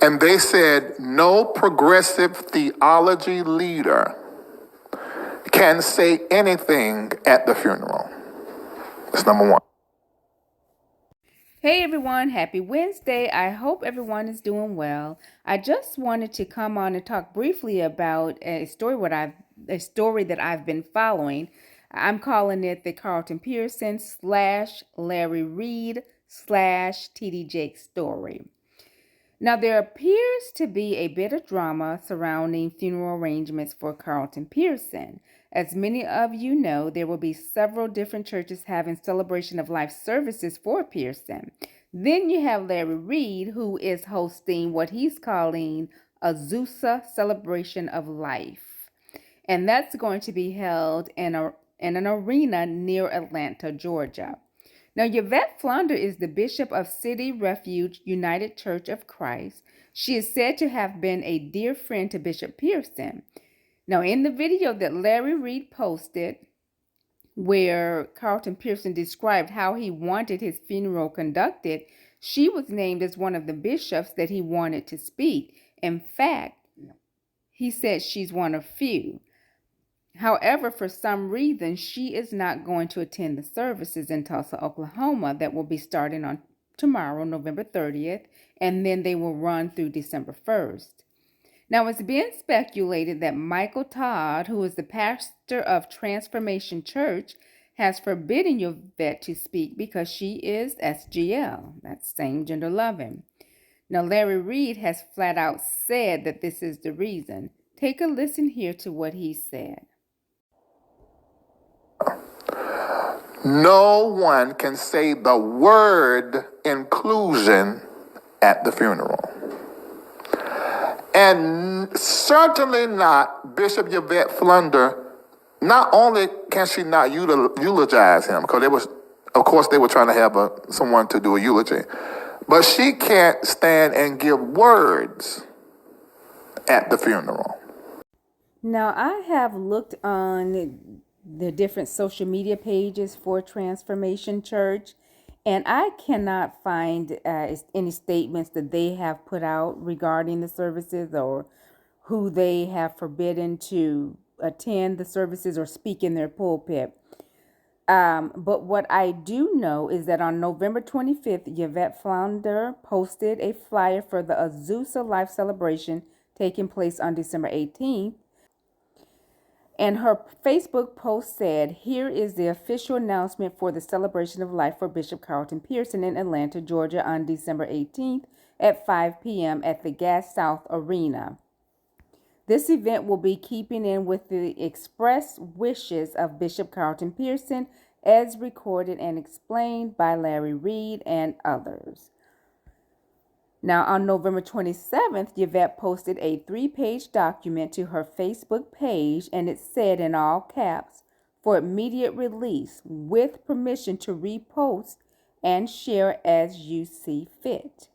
And they said no progressive theology leader can say anything at the funeral. That's number one. Hey everyone, happy Wednesday. I hope everyone is doing well. I just wanted to come on and talk briefly about a story that I've been following. I'm calling it the Carlton Pearson / Larry Reed / TD Jakes story. Now, there appears to be a bit of drama surrounding funeral arrangements for Carlton Pearson. As many of you know, there will be several different churches having celebration of life services for Pearson. Then you have Larry Reed, who is hosting what he's calling a Azusa celebration of life. And that's going to be held in an arena near Atlanta, Georgia. Now, Yevette Flunder is the bishop of City Refuge United Church of Christ. She is said to have been a dear friend to Bishop Pearson. Now, in the video that Larry Reed posted, where Carlton Pearson described how he wanted his funeral conducted, she was named as one of the bishops that he wanted to speak. In fact, he said she's one of few. However, for some reason, she is not going to attend the services in Tulsa, Oklahoma that will be starting on tomorrow, November 30th, and then they will run through December 1st. Now, it's being speculated that Michael Todd, who is the pastor of Transformation Church, has forbidden Yevette to speak because she is SGL, that's same gender loving. Now, Larry Reed has flat out said that this is the reason. Take a listen here to what he said. No one can say the word inclusion at the funeral. And certainly not Bishop Yevette Flunder. Not only can she not eulogize him, because they were trying to have someone to do a eulogy, but she can't stand and give words at the funeral. Now, I have looked on the different social media pages for Transformation Church, and I cannot find any statements that they have put out regarding the services or who they have forbidden to attend the services or speak in their pulpit. But what I do know is that on November 25th, Yevette Flunder posted a flyer for the Azusa Life Celebration taking place on December 18th. And her Facebook post said, "Here is the official announcement for the celebration of life for Bishop Carlton Pearson in Atlanta, Georgia on December 18th at 5 p.m. at the Gas South Arena. This event will be keeping in with the express wishes of Bishop Carlton Pearson as recorded and explained by Larry Reed and others." Now, on November 27th, Yevette posted a 3-page document to her Facebook page, and it said in all caps, "For immediate release, with permission to repost and share as you see fit."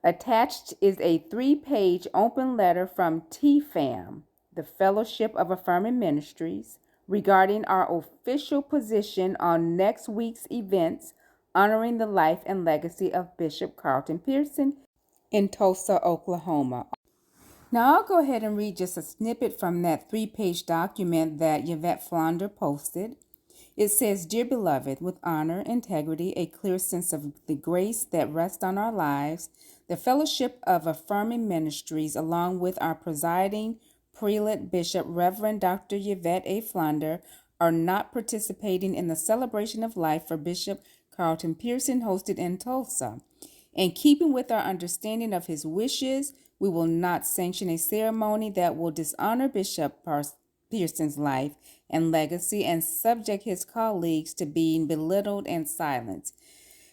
Attached is a 3-page open letter from TFAM, the Fellowship of Affirming Ministries, regarding our official position on next week's events honoring the life and legacy of Bishop Carlton Pearson in Tulsa, Oklahoma. Now, I'll go ahead and read just a snippet from that 3-page document that Yevette Flunder posted. It says, "Dear beloved, with honor, integrity, a clear sense of the grace that rests on our lives, the Fellowship of Affirming Ministries, along with our presiding prelate bishop, Reverend Dr. Yevette A. Flunder, are not participating in the celebration of life for Bishop Carlton Pearson hosted in Tulsa. In keeping with our understanding of his wishes, we will not sanction a ceremony that will dishonor Bishop Pearson's life and legacy and subject his colleagues to being belittled and silenced."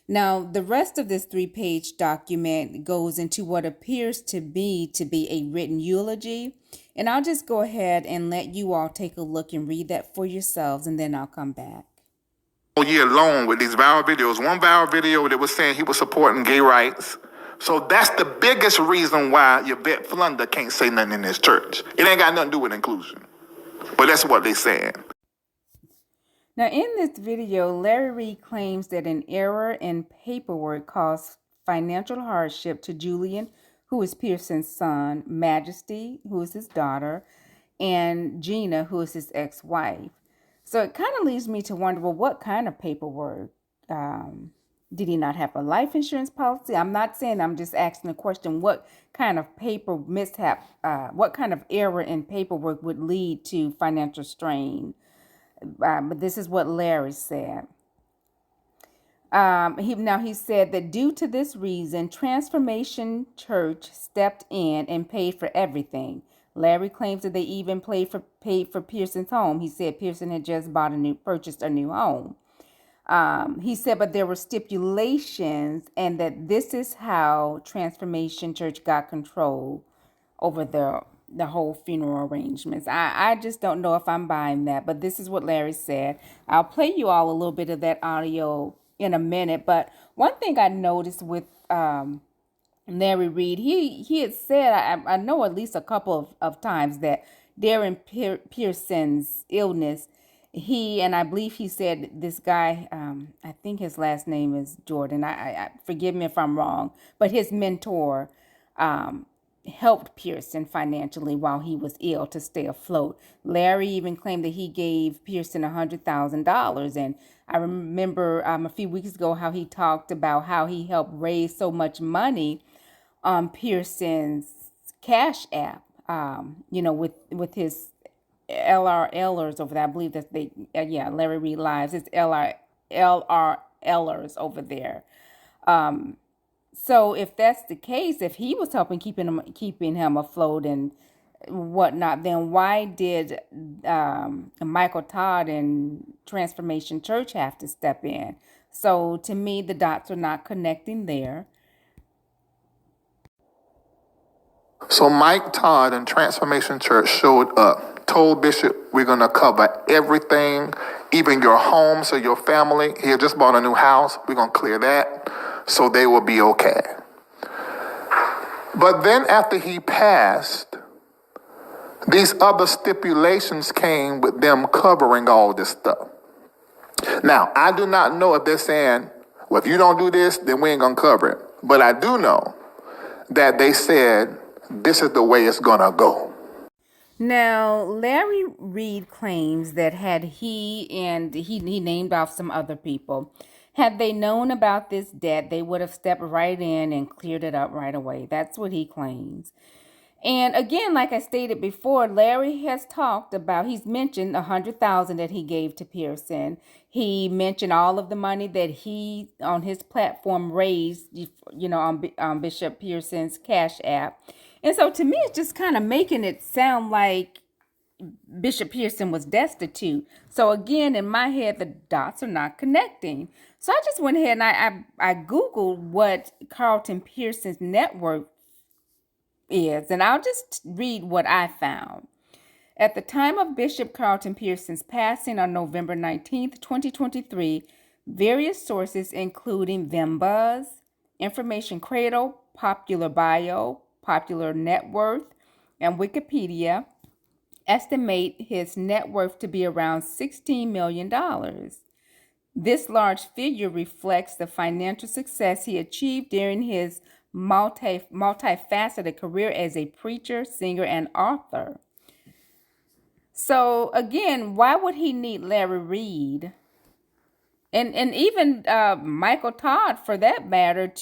Now, the rest of this 3-page document goes into what appears to be a written eulogy. And I'll just go ahead and let you all take a look and read that for yourselves, and then I'll come back. All year long with these viral videos. One viral video that was saying he was supporting gay rights. So that's the biggest reason why Yevette Flunder can't say nothing in this church. It ain't got nothing to do with inclusion. But that's what they're saying. Now, in this video, Larry Reed claims that an error in paperwork caused financial hardship to Julian, who is Pearson's son, Majeste, who is his daughter, and Gina, who is his ex-wife. So it kind of leads me to wonder, well, what kind of paperwork? Did he not have a life insurance policy? I'm not saying, I'm just asking the question, what kind of paper mishap, what kind of error in paperwork would lead to financial strain? But this is what Larry said. He said that due to this reason, Transformation Church stepped in and paid for everything. Larry claims that they even paid for Pearson's home. He said Pearson had just purchased a new home. He said, but there were stipulations, and that this is how Transformation Church got control over the whole funeral arrangements. I just don't know if I'm buying that, but this is what Larry said. I'll play you all a little bit of that audio in a minute. But one thing I noticed with Larry Reed, he had said, I know at least a couple of times, that during Pearson's illness, he, and I believe he said this guy, I think his last name is Jordan. I forgive me if I'm wrong, but his mentor helped Pearson financially while he was ill to stay afloat. Larry even claimed that he gave Pearson $100,000. And I remember a few weeks ago how he talked about how he helped raise so much money on Pearson's Cash App, with his LRLers over there. I believe that Larry Reed Lives, it's LRLers over there. So if that's the case, if he was helping keeping him afloat and whatnot, then why did Michael Todd and Transformation Church have to step in? So to me, the dots are not connecting there. So Mike Todd and Transformation Church showed up, told Bishop, we're going to cover everything, even your home, so your family. He had just bought a new house. We're going to clear that, so they will be okay. But then after he passed, these other stipulations came with them covering all this stuff. Now, I do not know if they're saying, well, if you don't do this, then we ain't going to cover it. But I do know that they said, this is the way it's going to go. Now, Larry Reed claims that had he named off some other people, had they known about this debt, they would have stepped right in and cleared it up right away. That's what he claims. And again, like I stated before, Larry has he's mentioned $100,000 that he gave to Pearson. He mentioned all of the money that he, on his platform, raised, on Bishop Pearson's Cash App. And so to me, it's just kind of making it sound like Bishop Pearson was destitute. So again, in my head, the dots are not connecting. So I just went ahead and I Googled what Carlton Pearson's net worth is, and I'll just read what I found. At the time of Bishop Carlton Pearson's passing on November 19th, 2023, various sources including VimBuzz, Information Cradle, Popular Bio, Popular Net Worth, and Wikipedia estimate his net worth to be around $16 million. This large figure reflects the financial success he achieved during his multifaceted career as a preacher, singer, and author. So again, why would he need Larry Reed and even Michael Todd, for that matter,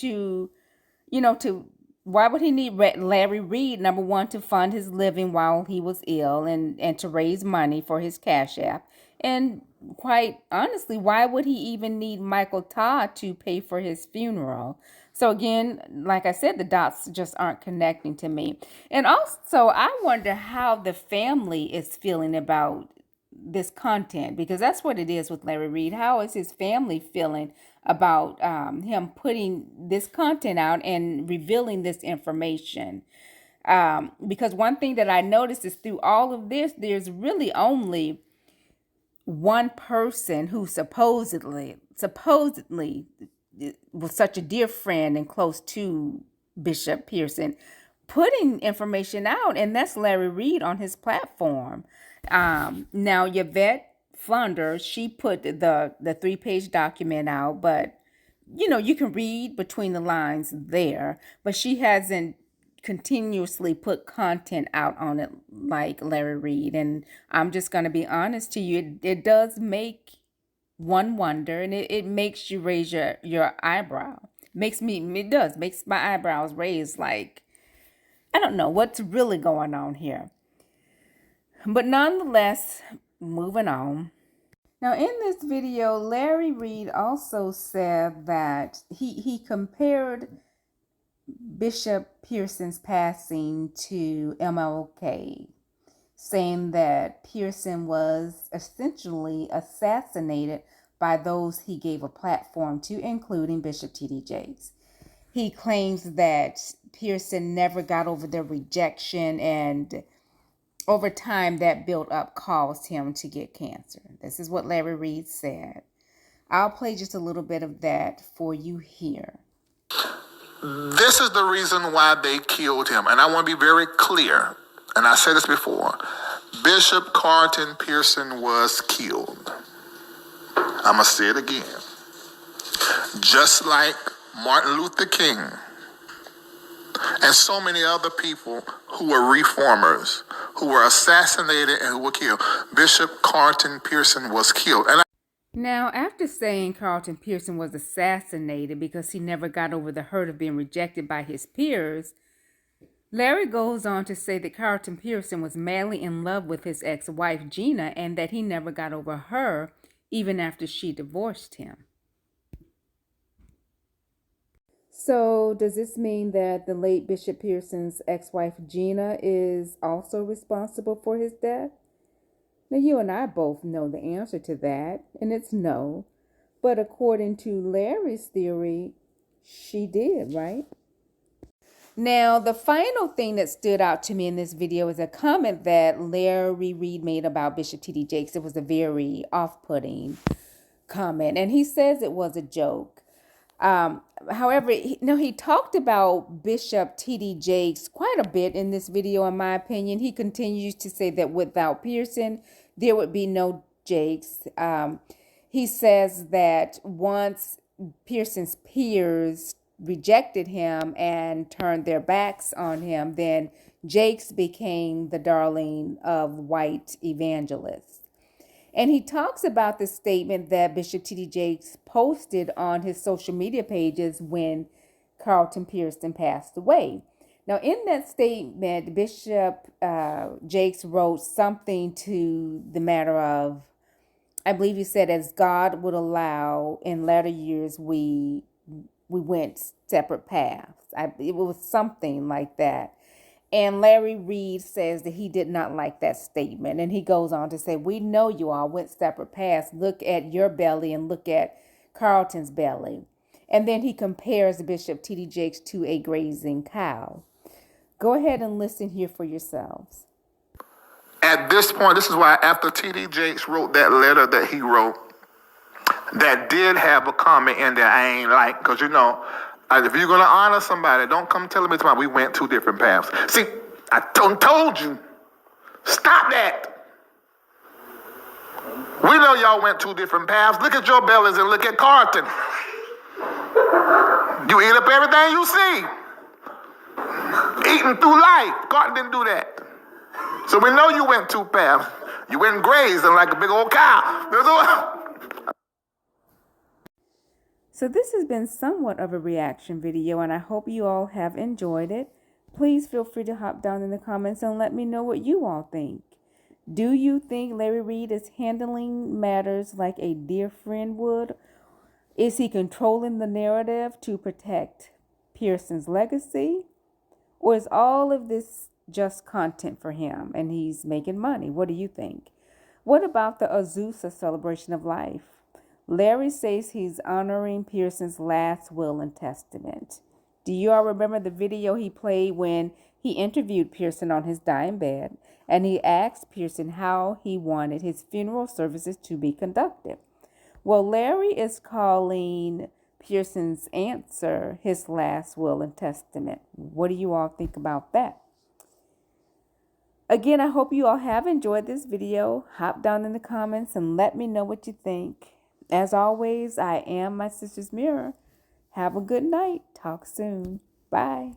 why would he need Larry Reed, number one, to fund his living while he was ill and to raise money for his Cash App? And quite honestly, why would he even need Michael Todd to pay for his funeral? So again, like I said, the dots just aren't connecting to me. And also, I wonder how the family is feeling about this content, because that's what it is with Larry Reed. How is his family feeling about him putting this content out and revealing this information? Because one thing that I noticed is through all of this, there's really only one person who supposedly was such a dear friend and close to Bishop Pearson, putting information out, and that's Larry Reed on his platform. Now, Yevette Flunder, she put the 3-page document out, but you can read between the lines there, but she hasn't continuously put content out on it like Larry Reed. And I'm just going to be honest to you, it does make one wonder, and it makes you raise your eyebrow. Makes my eyebrows raise, like, I don't know what's really going on here. But nonetheless, moving on. Now, in this video, Larry Reed also said that he compared Bishop Pearson's passing to MLK, saying that Pearson was essentially assassinated by those he gave a platform to, including Bishop T.D. Jakes. He claims that Pearson never got over the rejection, and over time that built up caused him to get cancer. This is what Larry Reed said. I'll play just a little bit of that for you here. This is the reason why they killed him. And I want to be very clear. And I said this before. Bishop Carlton Pearson was killed. I'm going to say it again. Just like Martin Luther King and so many other people who were reformers, who were assassinated and who were killed. Bishop Carlton Pearson was killed. Now, after saying Carlton Pearson was assassinated because he never got over the hurt of being rejected by his peers, Larry goes on to say that Carlton Pearson was madly in love with his ex-wife Gina, and that he never got over her even after she divorced him. So, does this mean that the late Bishop Pearson's ex-wife Gina is also responsible for his death? Now, you and I both know the answer to that, and it's no. But according to Larry's theory, she did, right? Now, the final thing that stood out to me in this video is a comment that Larry Reed made about Bishop T.D. Jakes. It was a very off-putting comment, and he says it was a joke. However, he talked about Bishop T.D. Jakes quite a bit in this video, in my opinion. He continues to say that without Pearson, there would be no Jakes. He says that once Pearson's peers rejected him and turned their backs on him, then Jakes became the darling of white evangelists. And he talks about the statement that Bishop T.D. Jakes posted on his social media pages when Carlton Pearson passed away. Now, in that statement, Bishop Jakes wrote something to the matter of, I believe he said, as God would allow, in latter years we went separate paths. It was something like that. And Larry Reed says that he did not like that statement. And he goes on to say, we know you all went separate paths. Look at your belly and look at Carlton's belly. And then he compares Bishop T.D. Jakes to a grazing cow. Go ahead and listen here for yourselves. At this point, this is why after T.D. Jakes wrote that letter that he wrote, that did have a comment in there I ain't like, because if you're going to honor somebody, don't come telling me we went two different paths. See, I told you. Stop that. We know y'all went two different paths. Look at your bellies and look at Carlton. You eat up everything you see. Eating through life. Carlton didn't do that. So we know you went two paths. You went grazing like a big old cow. So this has been somewhat of a reaction video, and I hope you all have enjoyed it. Please feel free to hop down in the comments and let me know what you all think. Do you think Larry Reed is handling matters like a dear friend would? Is he controlling the narrative to protect Pearson's legacy? Or is all of this just content for him and he's making money? What do you think? What about the Azusa celebration of life? Larry says he's honoring Pearson's last will and testament. Do you all remember the video he played when he interviewed Pearson on his dying bed, and he asked Pearson how he wanted his funeral services to be conducted? Well, Larry is calling Pearson's answer his last will and testament. What do you all think about that? Again, I hope you all have enjoyed this video. Hop down in the comments and let me know what you think. As always, I am my sister's mirror. Have a good night. Talk soon. Bye.